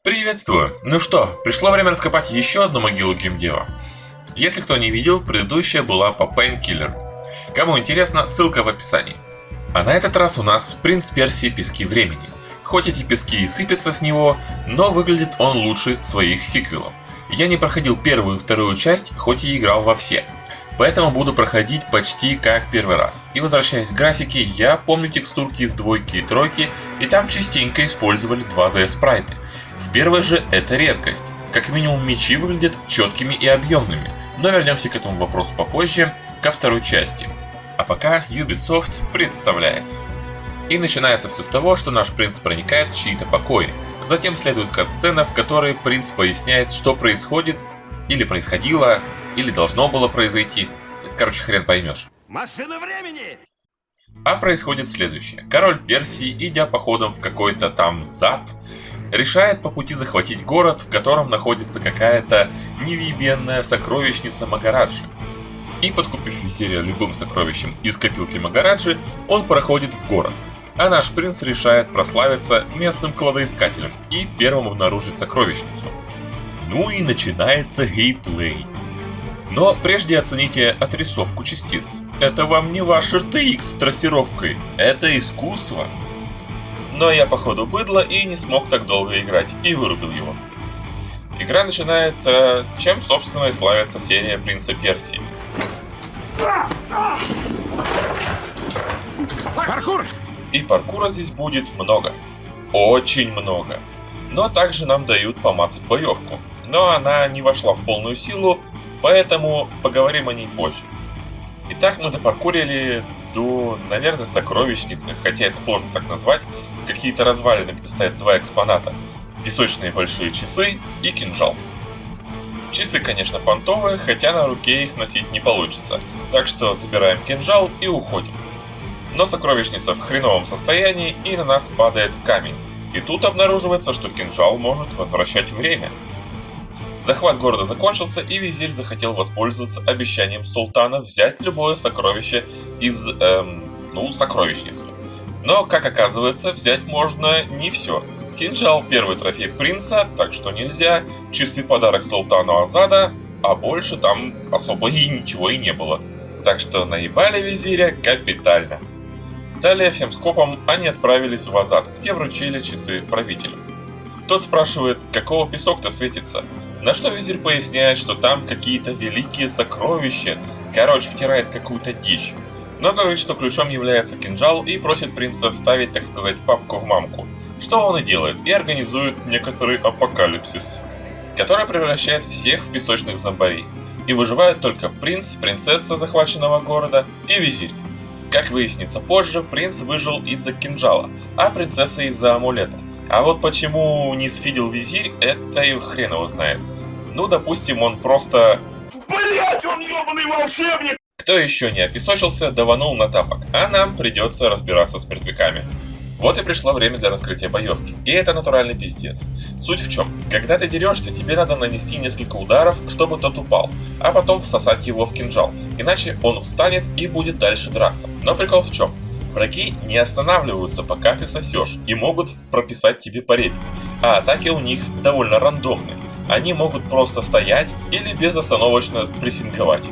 Приветствую! Ну что, пришло время раскопать еще одну могилу геймдева. Если кто не видел, предыдущая была по Painkiller. Кому интересно, ссылка в описании. А на этот раз у нас Принц Персии Пески Времени. Хоть эти пески и сыпятся с него, но выглядит он лучше своих сиквелов. Я не проходил первую и вторую часть, хоть и играл во все. Поэтому буду проходить почти как первый раз. И возвращаясь к графике, я помню текстурки из двойки и тройки, и там частенько использовали 2D спрайты. В первой же это редкость. Как минимум мечи выглядят четкими и объемными. Но вернемся к этому вопросу попозже, ко второй части. А пока Ubisoft представляет. И начинается все с того, что наш принц проникает в чьи-то покои. Затем следует кат-сцена, в которой принц поясняет, что происходит, или происходило, или должно было произойти. Короче, хрен поймешь. Машина времени! А происходит следующее. Король Персии, идя походом в какой-то там зад, решает по пути захватить город, в котором находится какая-то невъебенная сокровищница Магараджи. И подкупив визиря любым сокровищем из копилки Магараджи, он проходит в город. А наш принц решает прославиться местным кладоискателем и первым обнаружить сокровищницу. Ну и начинается геймплей. Но прежде оцените отрисовку частиц. Это вам не ваш RTX с трассировкой, это искусство. Но я походу быдло и не смог так долго играть, и вырубил его. Игра начинается, чем собственно и славится серия Принца Персии. Паркур! И паркура здесь будет много. Очень много. Но также нам дают помацать боевку. Но она не вошла в полную силу, поэтому поговорим о ней позже. Итак, мы допаркурили до, наверное, сокровищницы, хотя это сложно так назвать, какие-то развалины, где стоят два экспоната. Песочные большие часы и кинжал. Часы, конечно, понтовые, хотя на руке их носить не получится, так что забираем кинжал и уходим. Но сокровищница в хреновом состоянии, и на нас падает камень. И тут обнаруживается, что кинжал может возвращать время. Захват города закончился, и визирь захотел воспользоваться обещанием султана взять любое сокровище из, сокровищницы. Но, как оказывается, взять можно не все. Кинжал – первый трофей принца, так что нельзя, часы – подарок султану Азада, а больше там особо и ничего и не было. Так что наебали визиря капитально. Далее всем скопом они отправились в Азад, где вручили часы правителю. Тот спрашивает, какого песок-то светится, на что визирь поясняет, что там какие-то великие сокровища, короче, втирает какую-то дичь. Но говорит, что ключом является кинжал и просит принца вставить, так сказать, папку в мамку. Что он и делает, и организует некоторый апокалипсис, который превращает всех в песочных зомбарей. И выживают только принц, принцесса захваченного города и визирь. Как выяснится позже, принц выжил из-за кинжала, а принцесса из-за амулета. А вот почему не сфидел визирь, это и хрен его знает. Ну, допустим, он просто... Блять, он ебаный волшебник! Кто еще не опесочился, даванул на тапок, а нам придется разбираться с мертвяками. Вот и пришло время для раскрытия боевки, и это натуральный пиздец. Суть в чем? Когда ты дерешься, тебе надо нанести несколько ударов, чтобы тот упал, а потом всосать его в кинжал, иначе он встанет и будет дальше драться. Но прикол в чем? Враги не останавливаются, пока ты сосешь, и могут прописать тебе по репе, а атаки у них довольно рандомные. Они могут просто стоять или безостановочно прессинговать.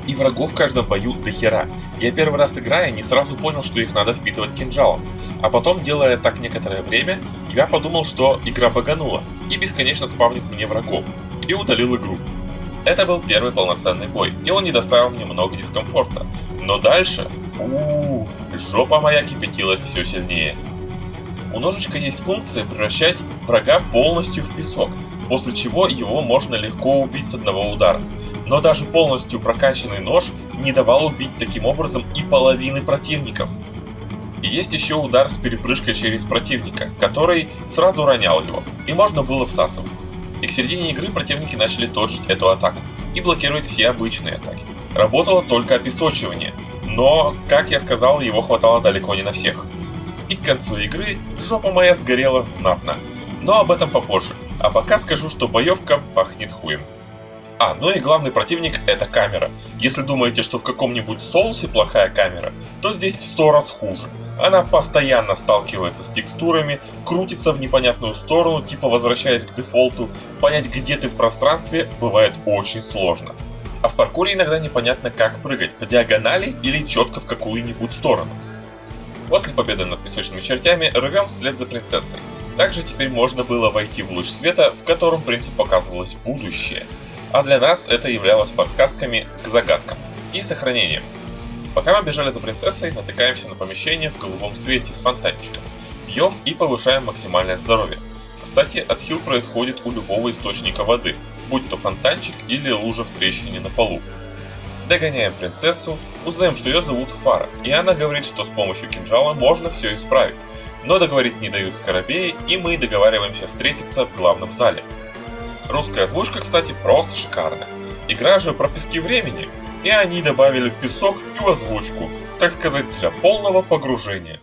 И врагов в каждом бою дохера. Я первый раз играя не сразу понял, что их надо впитывать кинжалом. А потом, делая так некоторое время, я подумал, что игра баганула и бесконечно спавнит мне врагов. И удалил игру. Это был первый полноценный бой, и он не доставил мне много дискомфорта. Но дальше... жопа моя кипятилась все сильнее. У ножичка есть функция превращать врага полностью в песок, после чего его можно легко убить с одного удара. Но даже полностью прокачанный нож не давал убить таким образом и половины противников. И есть еще удар с перепрыжкой через противника, который сразу ронял его, и можно было всасывать. И к середине игры противники начали доджить эту атаку и блокировать все обычные атаки. Работало только опесочивание, но, как я сказал, его хватало далеко не на всех. И к концу игры жопа моя сгорела знатно, но об этом попозже, а пока скажу, что боевка пахнет хуем. Ну и главный противник — это камера. Если думаете, что в каком-нибудь соусе плохая камера, то здесь в 100 раз хуже. Она постоянно сталкивается с текстурами, крутится в непонятную сторону, типа возвращаясь к дефолту. Понять, где ты в пространстве, бывает очень сложно. А в паркуре иногда непонятно, как прыгать, по диагонали или четко в какую-нибудь сторону. После победы над песочными чертями рвем вслед за принцессой. Также теперь можно было войти в луч света, в котором принцу показывалось будущее. А для нас это являлось подсказками к загадкам и сохранением. Пока мы бежали за принцессой, натыкаемся на помещение в голубом свете с фонтанчиком. Пьем и повышаем максимальное здоровье. Кстати, отхил происходит у любого источника воды, будь то фонтанчик или лужа в трещине на полу. Догоняем принцессу, узнаем, что ее зовут Фара, и она говорит, что с помощью кинжала можно все исправить. Но договорить не дают скоробеи, и мы договариваемся встретиться в главном зале. Русская озвучка, кстати, просто шикарная. Игра же про пески времени, и они добавили песок и в озвучку, так сказать, для полного погружения.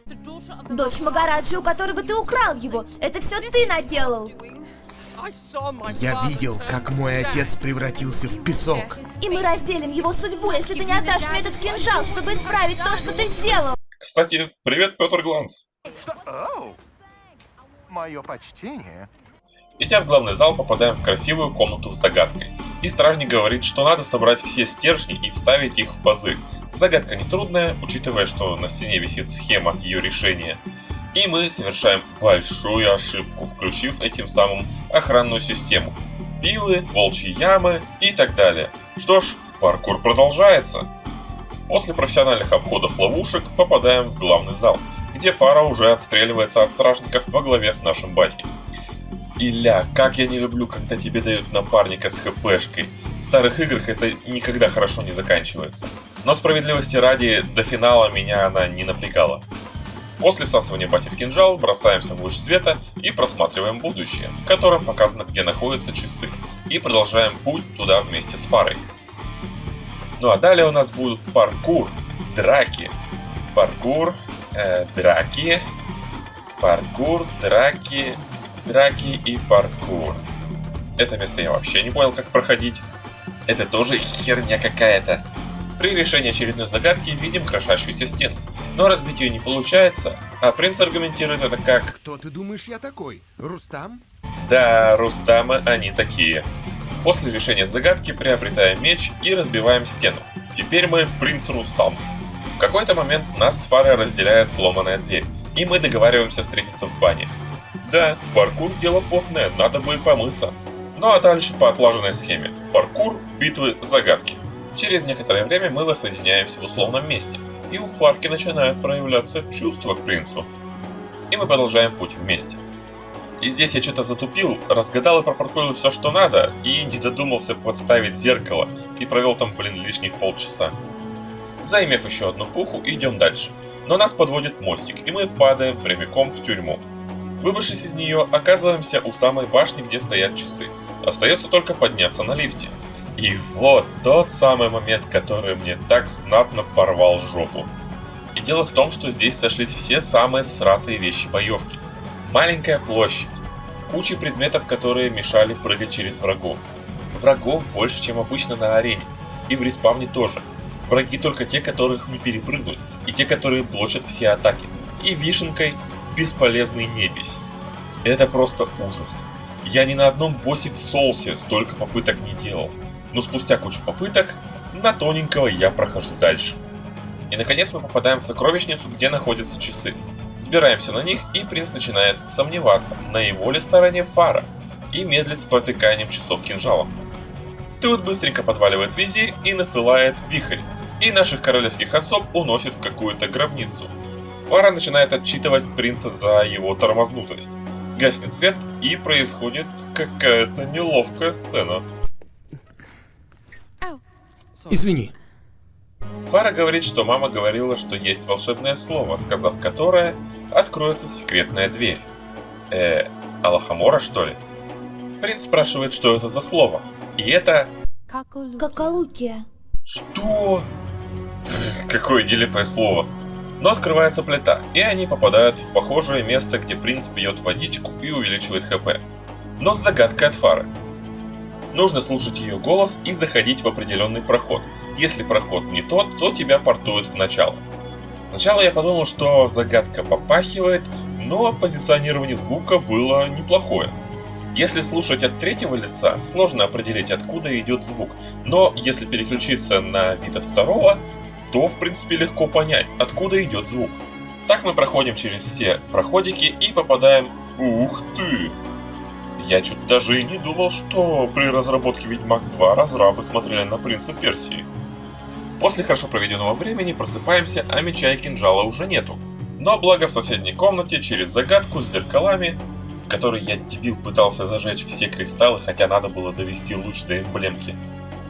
Дочь Магараджи, у которого ты украл его, это все ты наделал. Я видел, как мой отец превратился в песок. И мы разделим его судьбу, если ты не отдашь мне этот кинжал, чтобы исправить то, что ты сделал. Кстати, привет, Петр Гланц. Мое почтение. Идя в главный зал, попадаем в красивую комнату с загадкой. И стражник говорит, что надо собрать все стержни и вставить их в пазы. Загадка нетрудная, учитывая, что на стене висит схема ее решения. И мы совершаем большую ошибку, включив этим самым охранную систему. Пилы, волчьи ямы и так далее. Что ж, паркур продолжается. После профессиональных обходов ловушек попадаем в главный зал, где Фара уже отстреливается от стражников во главе с нашим батькой. Иля, как я не люблю, когда тебе дают напарника с хпшкой. В старых играх это никогда хорошо не заканчивается. Но справедливости ради, до финала меня она не напрягала. После всасывания бати в кинжал бросаемся в луч света и просматриваем будущее, в котором показано, где находятся часы, и продолжаем путь туда вместе с Фарой. Ну а далее у нас будут паркур, драки, паркур, драки, паркур, драки, драки и паркур. Это место я вообще не понял, как проходить. Это тоже херня какая-то. При решении очередной загадки видим крошащуюся стену, но разбить ее не получается, а принц аргументирует это как... Кто ты думаешь я такой? Рустам? Да, Рустамы они такие. После решения загадки приобретаем меч и разбиваем стену. Теперь мы принц Рустам. В какой-то момент нас с Фарой разделяет сломанная дверь, и мы договариваемся встретиться в бане. Да, паркур дело потное, надо бы и помыться. Ну а дальше по отлаженной схеме. Паркур, битвы, загадки. Через некоторое время мы воссоединяемся в условном месте, и у Фарки начинают проявляться чувства к принцу. И мы продолжаем путь вместе. И здесь я что-то затупил, разгадал и пропаркурил все, что надо, и не додумался подставить зеркало, и провел там, лишних полчаса. Займев еще одну пуху, идем дальше. Но нас подводит мостик, и мы падаем прямиком в тюрьму. Выбравшись из нее, оказываемся у самой башни, где стоят часы. Остается только подняться на лифте. И вот тот самый момент, который мне так знатно порвал жопу. И дело в том, что здесь сошлись все самые всратые вещи боевки. Маленькая площадь, куча предметов, которые мешали прыгать через врагов. Врагов больше, чем обычно на арене, и в респавне тоже. Враги только те, которых не перепрыгнуть, и те, которые блочат все атаки. И вишенкой бесполезный непись. Это просто ужас. Я ни на одном боссе в соусе столько попыток не делал. Но спустя кучу попыток, на тоненького я прохожу дальше. И наконец мы попадаем в сокровищницу, где находятся часы. Сбираемся на них, и принц начинает сомневаться, на его ли стороне Фара, и медлит с протыканием часов кинжалом. Тут быстренько подваливает визирь и насылает вихрь, и наших королевских особ уносит в какую-то гробницу. Фара начинает отчитывать принца за его тормознутость. Гаснет свет, и происходит какая-то неловкая сцена. Извини. Фара говорит, что мама говорила, что есть волшебное слово, сказав которое, откроется секретная дверь. Алахамора, что ли? Принц спрашивает, что это за слово. И это... Какалукия. Что? Какое нелепое слово. Но открывается плита, и они попадают в похожее место, где принц пьет водичку и увеличивает хп. Но с загадкой от Фары. Нужно слушать ее голос и заходить в определенный проход. Если проход не тот, то тебя портуют в начало. Сначала я подумал, что загадка попахивает, но позиционирование звука было неплохое. Если слушать от третьего лица, сложно определить, откуда идет звук, но если переключиться на вид от второго, то в принципе легко понять, откуда идет звук. Так мы проходим через все проходики и попадаем... Ух ты! Я чуть даже и не думал, что при разработке Ведьмак 2 разрабы смотрели на Принца Персии. После хорошо проведенного времени просыпаемся, а меча и кинжала уже нету. Но благо в соседней комнате через загадку с зеркалами, в которой я, дебил, пытался зажечь все кристаллы, хотя надо было довести луч до эмблемки,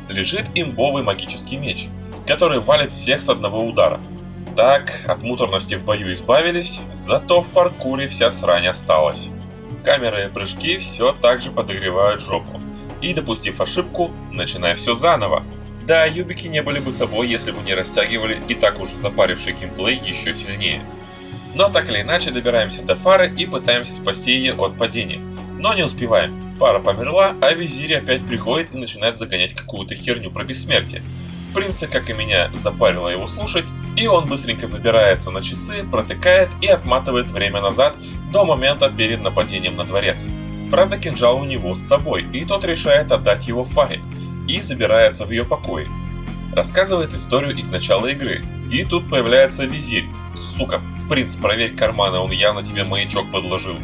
лежит имбовый магический меч, который валит всех с одного удара. Так, от муторности в бою избавились, зато в паркуре вся срань осталась. Камеры и прыжки все так же подогревают жопу. И, допустив ошибку, начинай все заново. Да, юбики не были бы собой, если бы не растягивали и так уже запаривший геймплей еще сильнее. Но так или иначе добираемся до Фары и пытаемся спасти ее от падения. Но не успеваем. Фара померла, а визирь опять приходит и начинает загонять какую-то херню про бессмертие. Принца, как и меня, запарило его слушать, и он быстренько забирается на часы, протыкает и отматывает время назад до момента перед нападением на дворец. Правда, кинжал у него с собой, и тот решает отдать его Фаре, и забирается в ее покой. Рассказывает историю из начала игры, и тут появляется визирь. Сука, принц, проверь карманы, он явно тебе маячок подложил.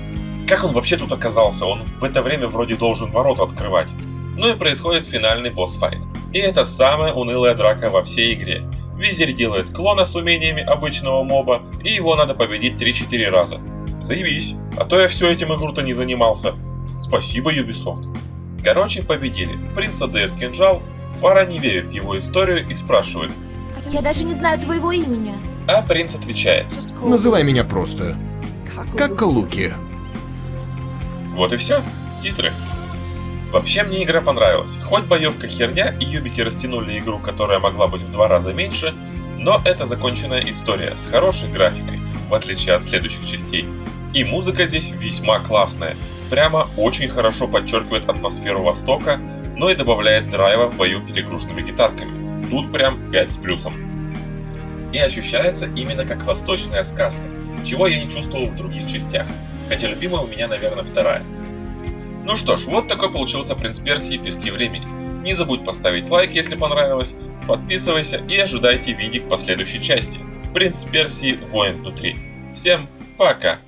Как он вообще тут оказался? Он в это время вроде должен ворота открывать. Ну и происходит финальный босс-файт. И это самая унылая драка во всей игре. Визирь делает клона с умениями обычного моба, и его надо победить 3-4 раза. Заебись, а то я все этим игру-то не занимался. Спасибо, Ubisoft. Короче, победили. Принц отдает кинжал, Фара не верит в его историю и спрашивает. Я даже не знаю твоего имени. А принц отвечает. Называй меня просто. Как Луки. Вот и все. Титры. Вообще мне игра понравилась. Хоть боевка херня и юбики растянули игру, которая могла быть в 2 раза меньше, но это законченная история с хорошей графикой, в отличие от следующих частей. И музыка здесь весьма классная. Прямо очень хорошо подчеркивает атмосферу Востока, но и добавляет драйва в бою перегруженными гитарками. Тут прям 5 с плюсом. И ощущается именно как восточная сказка, чего я не чувствовал в других частях, хотя любимая у меня, наверное, вторая. Ну что ж, вот такой получился Принц Персии Пески Времени. Не забудь поставить лайк, если понравилось, подписывайся и ожидайте видик по следующей части. Принц Персии Воин внутри. Всем пока!